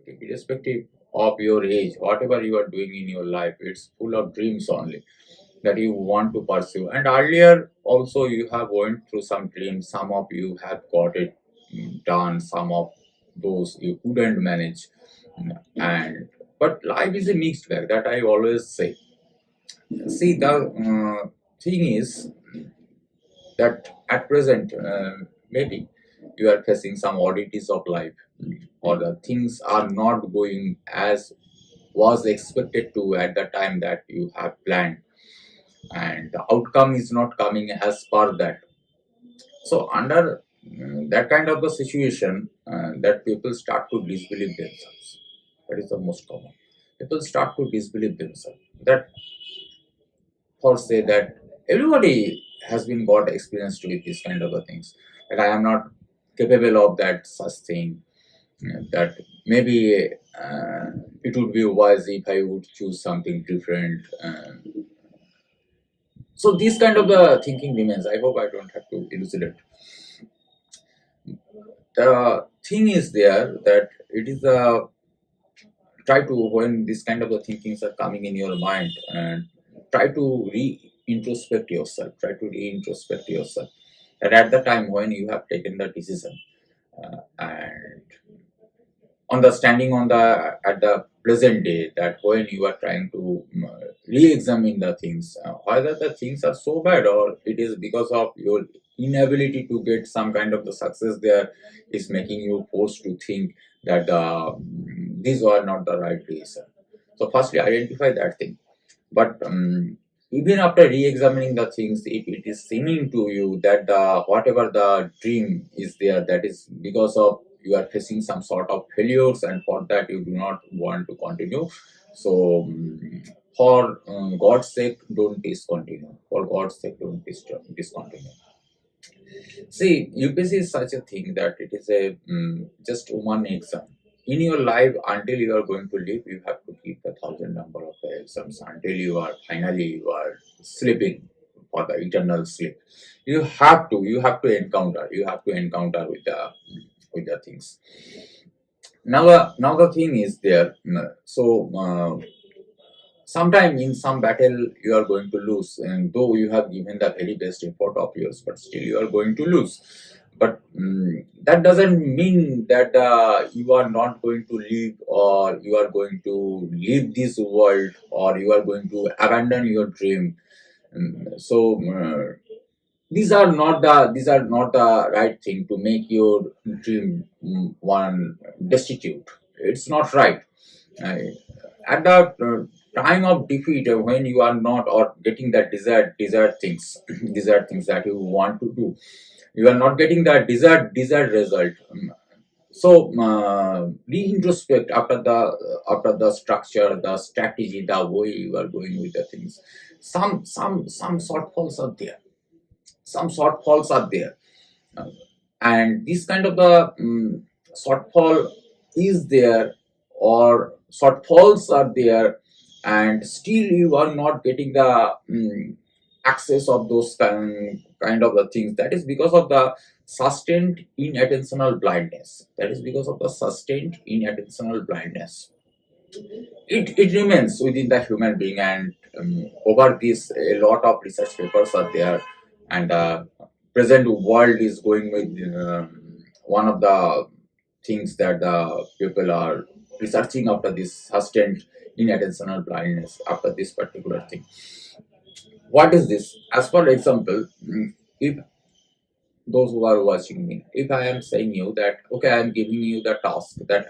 irrespective of your age, whatever you are doing in your life, it's full of dreams only that you want to pursue. And earlier also you have went through some dreams. Some of you have got it done. Some of those you couldn't manage. And but life is a mixed bag. That I always say. See, the thing is that at present, maybe you are facing some oddities of life, or the things are not going as was expected to at the time that you have planned, and the outcome is not coming as per that. So under that kind of the situation, that people start to disbelieve themselves. That is the most common. People start to disbelieve themselves. That or say that everybody has been got experienced with these kind of the things, that I am not capable of that such thing, that maybe it would be wise if I would choose something different. So this kind of the thinking remains. I hope I don't have to elucidate. The thing is there that it is a try to, when this kind of the thinkings are coming in your mind, and try to re-introspect yourself, try to re-introspect yourself, that at the time when you have taken the decision, and on the standing on the at the present day, that when you are trying to re-examine the things, whether the things are so bad, or it is because of your inability to get some kind of the success there is making you forced to think that these are not the right reason. So firstly identify that thing. But even after re-examining the things, if it is seeming to you that the whatever the dream is there, that is because of you are facing some sort of failures, and for that you do not want to continue. So for God's sake, don't discontinue. For God's sake, don't discontinue. See, UPSC is such a thing that it is a just one exam. In your life, until you are going to live, you have to keep the thousand number of exams until you are finally you are sleeping for the eternal sleep. You have to encounter with the things. Now the thing is there. So sometime in some battle you are going to lose, and though you have given the very best effort of yours, but still you are going to lose. But that doesn't mean that you are not going to live, or you are going to leave this world, or you are going to abandon your dream. So these are not the right thing to make your dream one destitute. It's not right. uh, at the time of defeat, when you are not or getting that desired things desired things that you want to do, you are not getting that desired result. So re-introspect after the structure, the strategy, the way you are going with the things. Some shortfalls are there. Some shortfalls are there. Uh, and this kind of the shortfall is there, or shortfalls are there, and still you are not getting the access of those kind of the things. That is because of the sustained inattentional blindness. That is because of the sustained inattentional blindness. It remains within the human being, and over this a lot of research papers are there, and present world is going with one of the things that the people are researching after this sustained inattentional blindness, after this particular thing. What is this? As for example, if those who are watching me, if I am saying you that okay, I am giving you the task that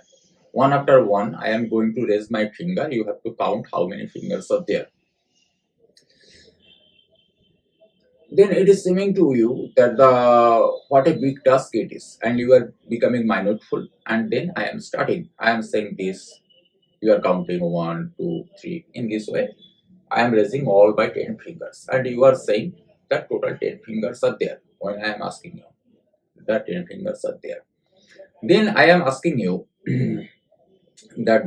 one after one I am going to raise my finger, you have to count how many fingers are there. Then it is seeming to you that the what a big task it is, and you are becoming minuteful. And then I am starting. I am saying this. You are counting 1, 2, 3 in this way. I am raising all by 10 fingers, and you are saying that total 10 fingers are there. When I am asking you, that 10 fingers are there. Then I am asking you that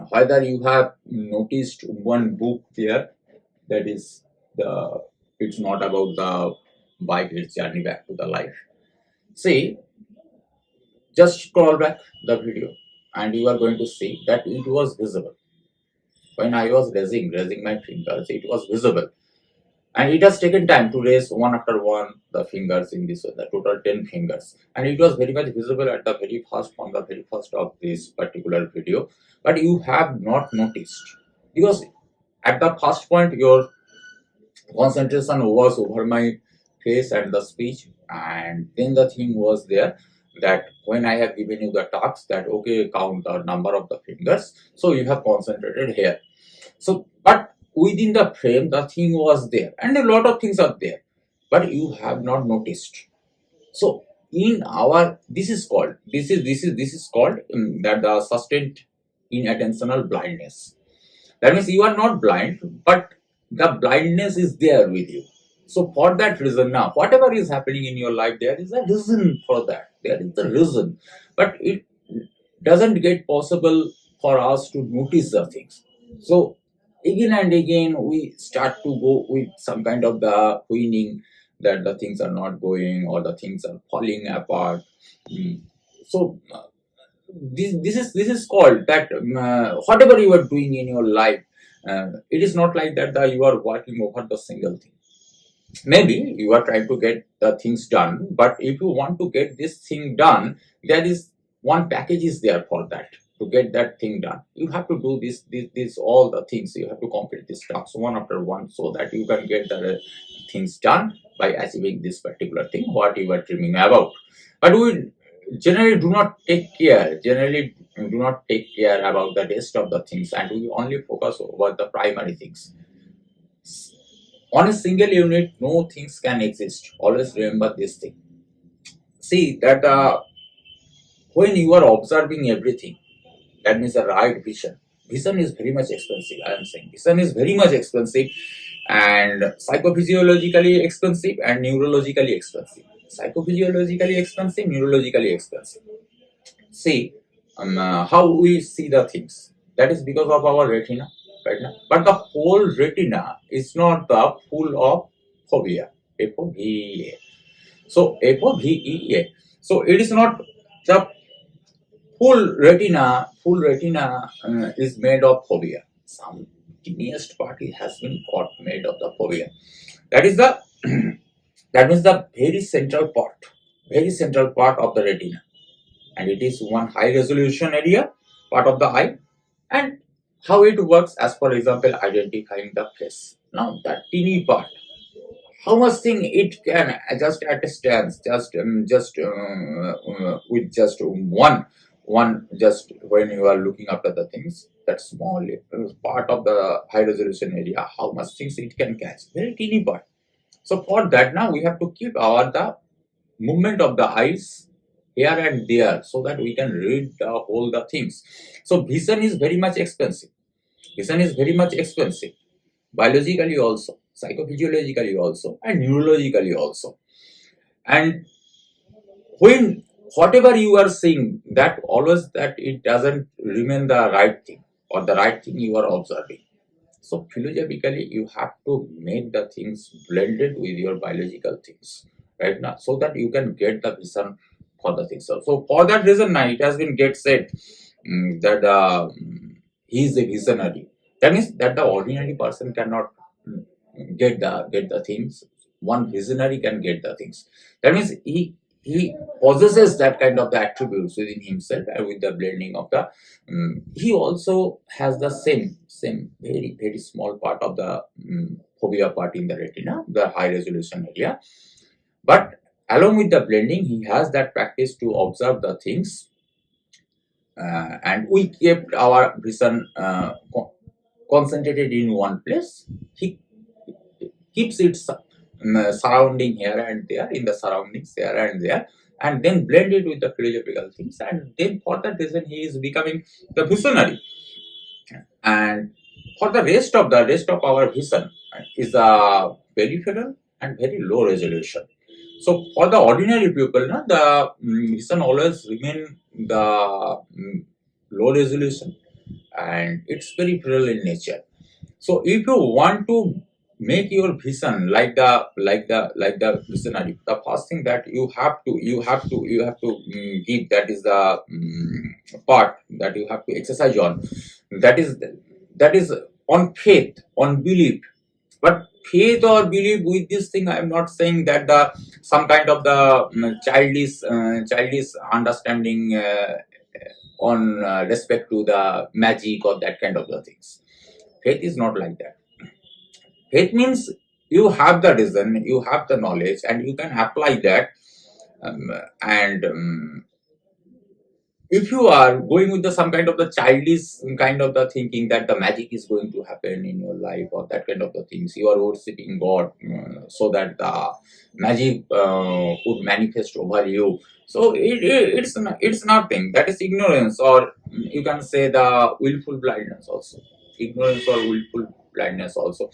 whether you have noticed one book there, that is the it's not about the bike, it's journey back to the life. See, just scroll back the video. and you are going to see that it was visible. When I was raising my fingers, it was visible. And it has taken time to raise one after one the fingers in this way, the total 10 fingers. And it was very much visible at the very first, on the very first of this particular video. But you have not noticed, because at the first point your concentration was over my face and the speech, and then the thing was there that when I have given you the task that okay, count the number of the fingers, so you have concentrated here. So but within the frame the thing was there and a lot of things are there, but you have not noticed. So in our, this is called that the sustained inattentional blindness. That means you are not blind, but the blindness is there with you. So for that reason, now whatever is happening in your life, there is a reason for that. There is a reason, but it doesn't get possible for us to notice the things. So again and again, we start to go with some kind of the whining that the things are not going or the things are falling apart. So this is called that whatever you are doing in your life, it is not like that you are working over the single thing. Maybe you are trying to get the things done, but if you want to get this thing done, there is one package is there for that. To get that thing done, you have to do this all the things. You have to complete these tasks one after one, so that you can get the things done by achieving this particular thing what you are dreaming about. But we generally do not take care. Generally do not take care about the rest of the things, and we only focus over the primary things. On a single unit, no things can exist. Always remember this thing. See that when you are observing everything, that means the right vision. Vision is very much expensive. I am saying vision is very much expensive, and psychophysiologically expensive and neurologically expensive. Psychophysiologically expensive, neurologically expensive. See how we see the things. That is because of our retina, right now. But the whole retina is not the full of fovea. F-O-V-E-A. So F-O-V-E-A. So it is not the full retina is made of fovea. Some tiniest part has been got made of the fovea. That is the that means the very central part of the retina, and it is one high resolution area part of the eye. And how it works, as for example, identifying the face. Now that teeny part, how much thing it can just at a stance, with just one just when you are looking after the things, that small part of the high resolution area, how much things it can catch, very teeny part. So for that, now we have to keep our the movement of the eyes here and there, so that we can read the whole the things. So vision is very much expensive. Vision is very much expensive, biologically also, psychophysiologically also, and neurologically also. And when whatever you are seeing, that always that it doesn't remain the right thing or the right thing you are observing. So philosophically, you have to make the things blended with your biological things, right now, so that you can get the vision for the things. So for that reason, now it has been get said that he is a visionary. That means that the ordinary person cannot get the things. One visionary can get the things. That means he possesses that kind of the attributes within himself, and with the blending of the he also has the same very small part of the fovea part in the retina, the high resolution area. But along with the blending, he has that practice to observe the things, and we kept our vision concentrated in one place. He keeps it surrounding here and there, in the surroundings here and there, and then blend it with the philosophical things, and then for that reason he is becoming the visionary. And for the rest of our vision is a peripheral and very low resolution. So for the ordinary people, the vision always remain the low resolution, and it's peripheral in nature. So if you want to make your vision like the visionary, the first thing that you have to give, that is the part that you have to exercise on, that is that is on faith, on belief. But faith or belief with this thing, I am not saying that the some kind of the childish understanding on respect to the magic or that kind of the things. Faith is not like that. Faith means you have the reason, you have the knowledge, and you can apply that. And if you are going with the some kind of the childish kind of the thinking that the magic is going to happen in your life or that kind of the things, you are worshipping God so that the magic would manifest over you. So it's nothing. That is ignorance, or you can say the willful blindness also. Ignorance or willful blindness also.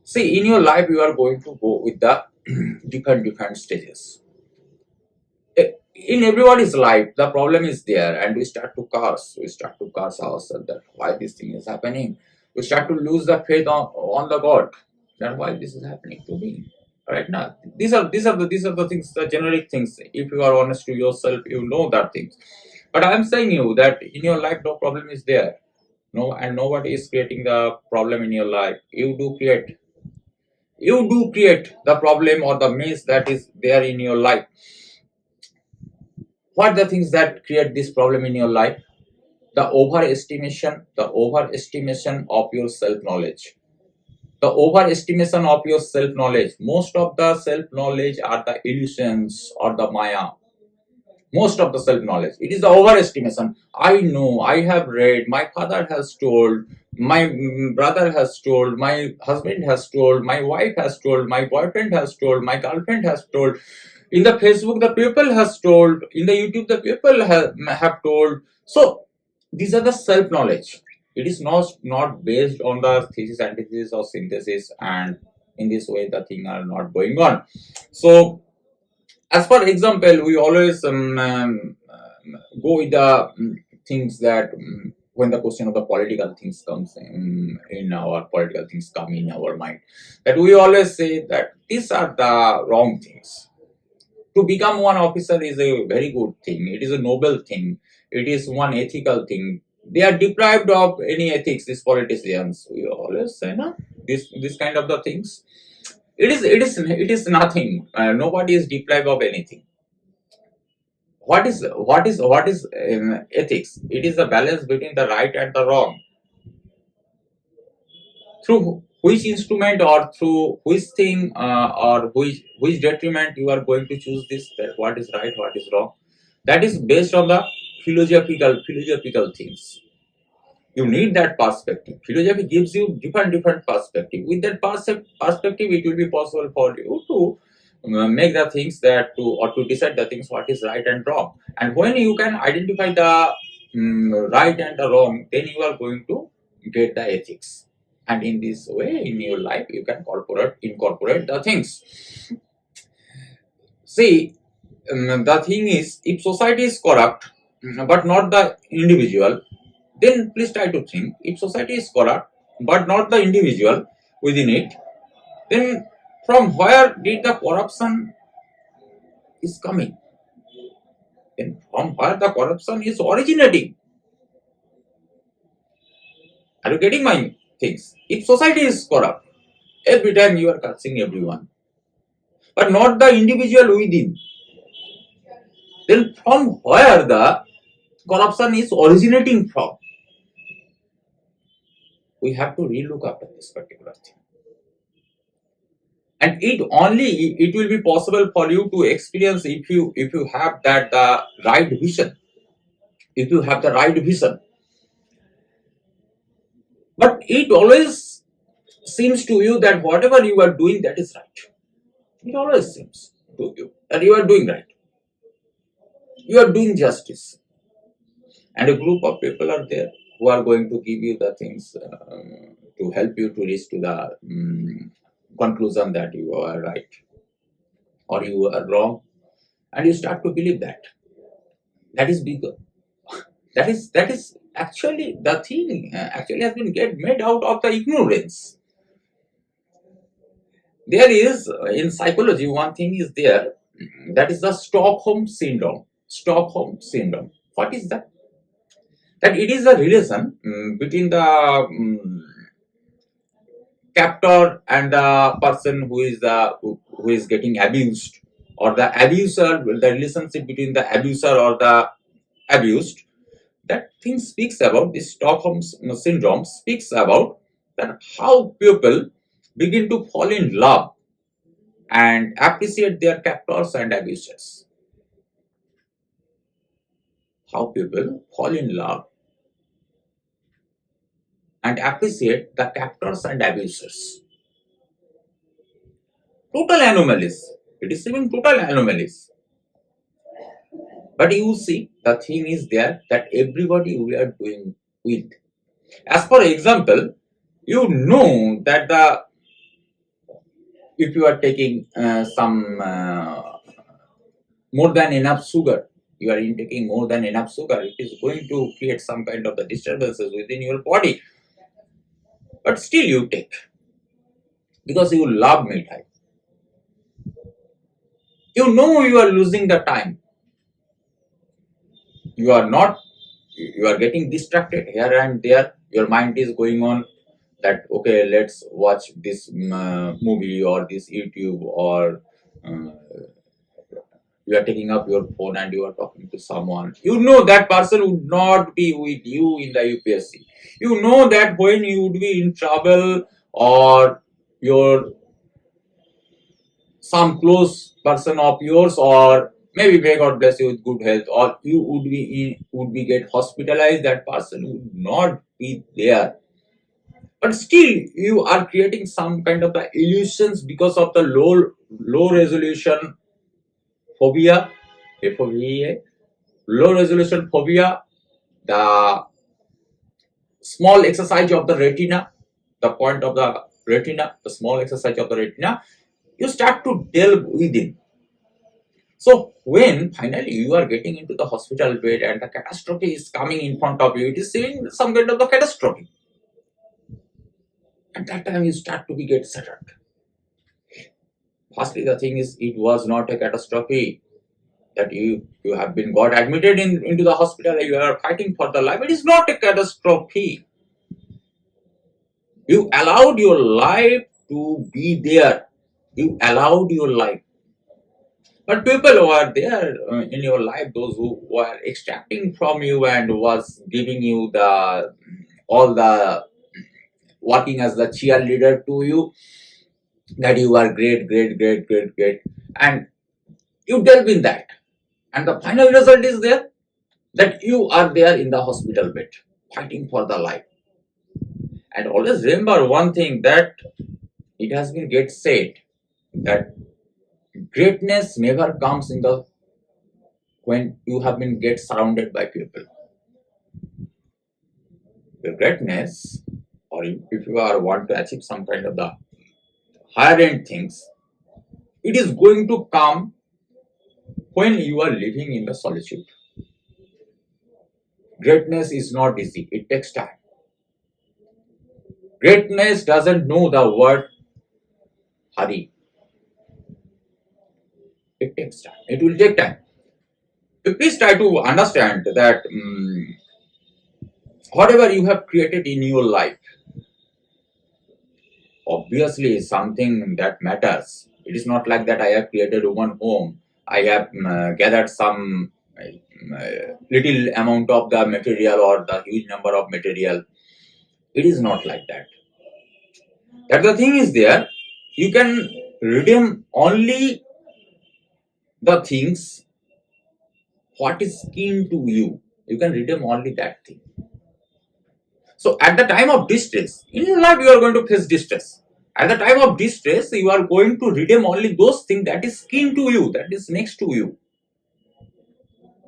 See, in your life, you are going to go with the different stages. In everybody's life, the problem is there, and we start to curse. We start to curse ourselves that why this thing is happening. We start to lose the faith on the God. That why this is happening to me right now. These are the things, the generic things. If you are honest to yourself, you know that things. But I am saying you that in your life, no problem is there. No, and nobody is creating the problem in your life. You do create the problem or the mess that is there in your life. What are the things that create this problem in your life? The overestimation of your self knowledge. The overestimation of your self knowledge. Most of the self knowledge are the illusions or the maya. Most of the self knowledge, it is the overestimation. I know, I have read, my father has told, my brother has told, my husband has told, my wife has told, my boyfriend has told, my girlfriend has told, in the Facebook the people has told, in the YouTube the people have told. So these are the self knowledge. It is not based on the thesis, antithesis, or synthesis, and in this way the thing are not going on. So as for example, we always go with the things that when the question of the political things comes in our political things come in our mind, that we always say that these are the wrong things. To become one officer is a very good thing. It is a noble thing. It is one ethical thing. They are deprived of any ethics. These politicians, we always say, no, this kind of the things. It is nothing. Nobody is deprived of anything. What is ethics? It is the balance between the right and the wrong. Through which instrument or through which thing or which detriment you are going to choose this, that what is right, what is wrong. That is based on the philosophical things. You need that perspective. Philosophy gives you different perspective. With that perspective, it will be possible for you to make the things that to or to decide the things what is right and wrong. And when you can identify the right and the wrong, then you are going to get the ethics. And in this way, in your life, you can incorporate the things. See, the thing is, if society is corrupt, but not the individual, then please try to think, if society is corrupt but not the individual within it, then from where did the corruption is coming? Then from where the corruption is originating? Are you getting my things? If society is corrupt, every time you are cursing everyone, but not the individual within, then from where the corruption is originating from? We have to relook after this particular thing. And it will be possible for you to experience if you have that right vision, if you have the right vision. But it always seems to you that whatever you are doing, that is right. It always seems to you that you are doing right, you are doing justice, and a group of people are there who are going to give you the things to help you to reach to the conclusion that you are right or you are wrong, and you start to believe that. That is bigger. That is actually the thing. Actually, has been get made out of the ignorance. There is in psychology one thing is there, that is the Stockholm syndrome. Stockholm syndrome. What is that? that it is a relation between the captor and the person who is getting abused, or the abuser, the relationship between the abuser or the abused. That thing speaks about this Stockholm syndrome, speaks about that how people begin to fall in love and appreciate their captors and abusers. How people fall in love and appreciate the captors and abusers. Total anomalies. It is even total anomalies. But you see, the thing is there that everybody we are doing with. As for example, you know that the if you are taking some more than enough sugar, you are intaking more than enough sugar, it is going to create some kind of the disturbances within your body. But still you take because you love mithai. You know you are losing the time. You are not. You are getting distracted here and there. Your mind is going on that okay, let's watch this movie or this YouTube, or uh, you are taking up your phone and you are talking to someone. You know that person would not be with you in the UPSC. You know that when you would be in trouble, or your some close person of yours, or maybe may God bless you with good health, or you would be get hospitalized, that person would not be there. But still you are creating some kind of the illusions because of the low resolution phobia, FOVA, low resolution phobia, the small exercise of the retina, the point of the retina, the small exercise of the retina, you start to delve within. So when finally you are getting into the hospital bed and the catastrophe is coming in front of you, it is seeing some kind of the catastrophe. At that time you start to be get shattered. Firstly, the thing is it was not a catastrophe that you have been got admitted into the hospital, you are fighting for the life. It is not a catastrophe. You allowed your life to be there. You allowed your life. But people who are there in your life, those who were extracting from you and was giving you the all the working as the cheerleader to you, that you are great, great, great, great, great, and you delve in that, and the final result is there that you are there in the hospital bed fighting for the life. And always remember one thing, that it has been get said that greatness never comes in the when you have been get surrounded by people. Your greatness, or if you are want to achieve some kind of the higher end things, it is going to come when you are living in the solitude. Greatness is not easy, it takes time. Greatness doesn't know the word hurry. It takes time. It will take time. So please try to understand that whatever you have created in your life, obviously is something that matters. It is not like that I have created one home, I have gathered some little amount of the material or the huge number of material. It is not like that. That the thing is there, you can redeem only the things what is keen to you. You can redeem only that thing. So at the time of distress, in your life you are going to face distress. At the time of distress, you are going to redeem only those things that is keen to you, that is next to you.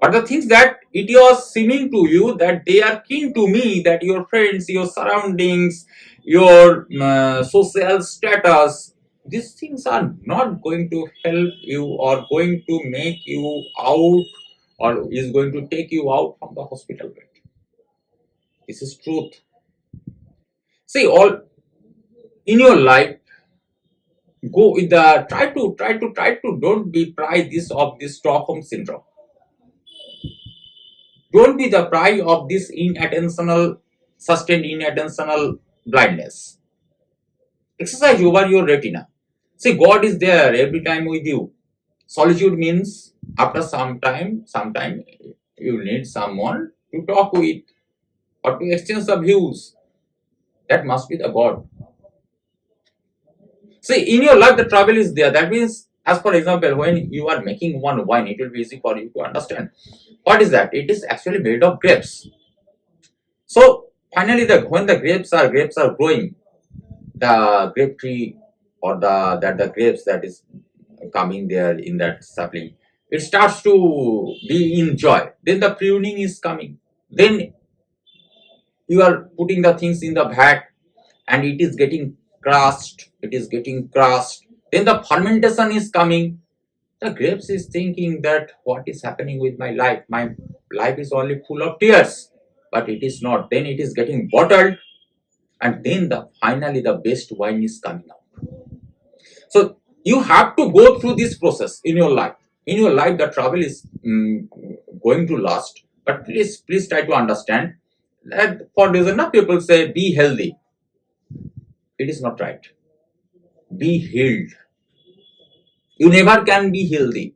But the things that it was seeming to you that they are keen to me, that your friends, your surroundings, your social status, these things are not going to help you or going to make you out, or is going to take you out from the hospital bed. This is truth. See, all in your life, go with the try to don't be pry this of this Stockholm syndrome. Don't be the prey of this inattentional, sustained inattentional blindness. Exercise over your retina. See, God is there every time with you. Solitude means after sometime you need someone to talk with or to exchange the views. That must be the God. See, in your life, the trouble is there. That means, as for example, when you are making one wine, it will be easy for you to understand. What is that? It is actually made of grapes. So finally, when the grapes are growing, the grape tree or the grapes that is coming there in that sapling, it starts to be in joy. Then the pruning is coming. Then you are putting the things in the vat and it is getting crushed. It is getting crushed. Then the fermentation is coming. The grapes is thinking that what is happening with my life? My life is only full of tears, but it is not. Then it is getting bottled, and then finally the best wine is coming out. So you have to go through this process in your life. In your life, the trouble is going to last. But please try to understand that for reason people say be healthy. It is not right. Be healed. You never can be healthy.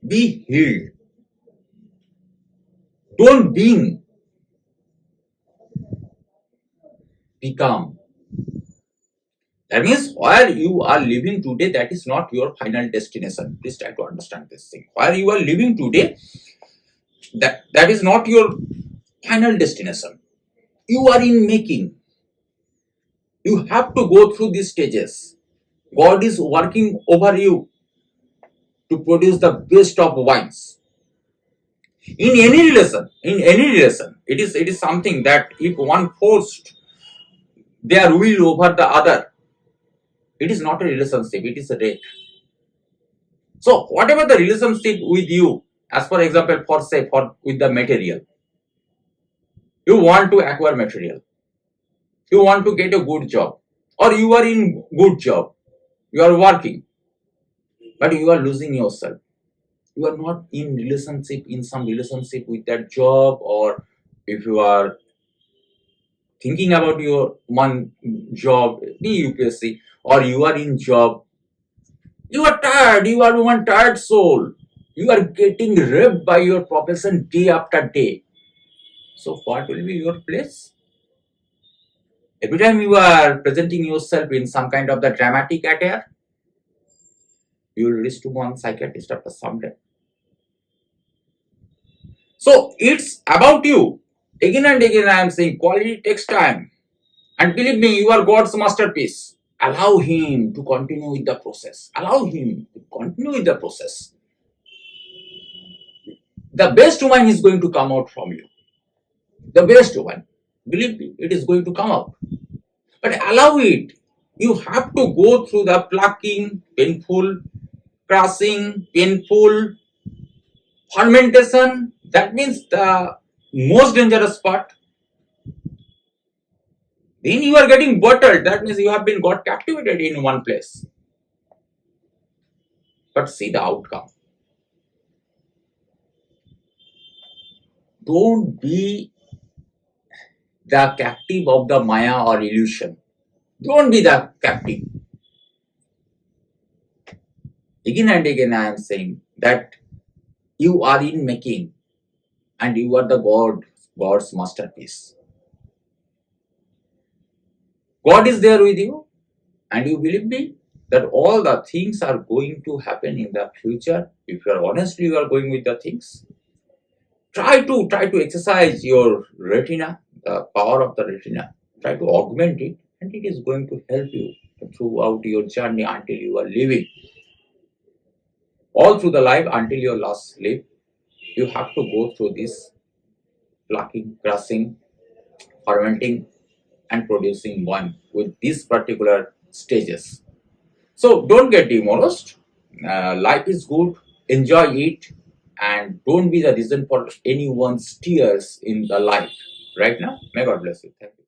Be healed. Don't become. That means where you are living today, that is not your final destination. Please try to understand this thing. Where you are living today, that is not your final destination. You are in making. You have to go through these stages. God is working over you to produce the best of wines. In any relation, it is something that if one forced their will over the other, it is not a relationship, it is a date. So whatever the relationship with you, as for example, for with the material, you want to acquire material, you want to get a good job, or you are in good job, you are working, but you are losing yourself. You are not in some relationship with that job, or if you are thinking about your one job, be UPSC, or you are in job, you are tired, you are one tired soul. You are getting raped by your profession day after day. So what will be your place? Every time you are presenting yourself in some kind of the dramatic attire, you will reach to one psychiatrist after some time. So it's about you. Again and again I am saying quality takes time. And believe me, you are God's masterpiece. Allow Him to continue with the process. Allow Him to continue with the process. The best wine is going to come out from you. The best wine. Believe me, it is going to come out. But allow it. You have to go through the plucking, painful, crushing, painful, fermentation. That means the most dangerous part. Then you are getting bottled. That means you have been got captivated in one place. But see the outcome. Don't be the captive of the Maya or illusion. Don't be the captive. Again and again I am saying that you are in making and you are the God's masterpiece. God is there with you, and you believe me that all the things are going to happen in the future. If you are honestly you are going with the things. Try to exercise your retina, the power of the retina. Try to augment it, and it is going to help you throughout your journey until you are living. All through the life until your last sleep, you have to go through this plucking, crushing, fermenting, and producing wine with these particular stages. So don't get demoralized. Life is good. Enjoy it, and don't be the reason for anyone's tears in the life. Right now, may God bless you. Thank you.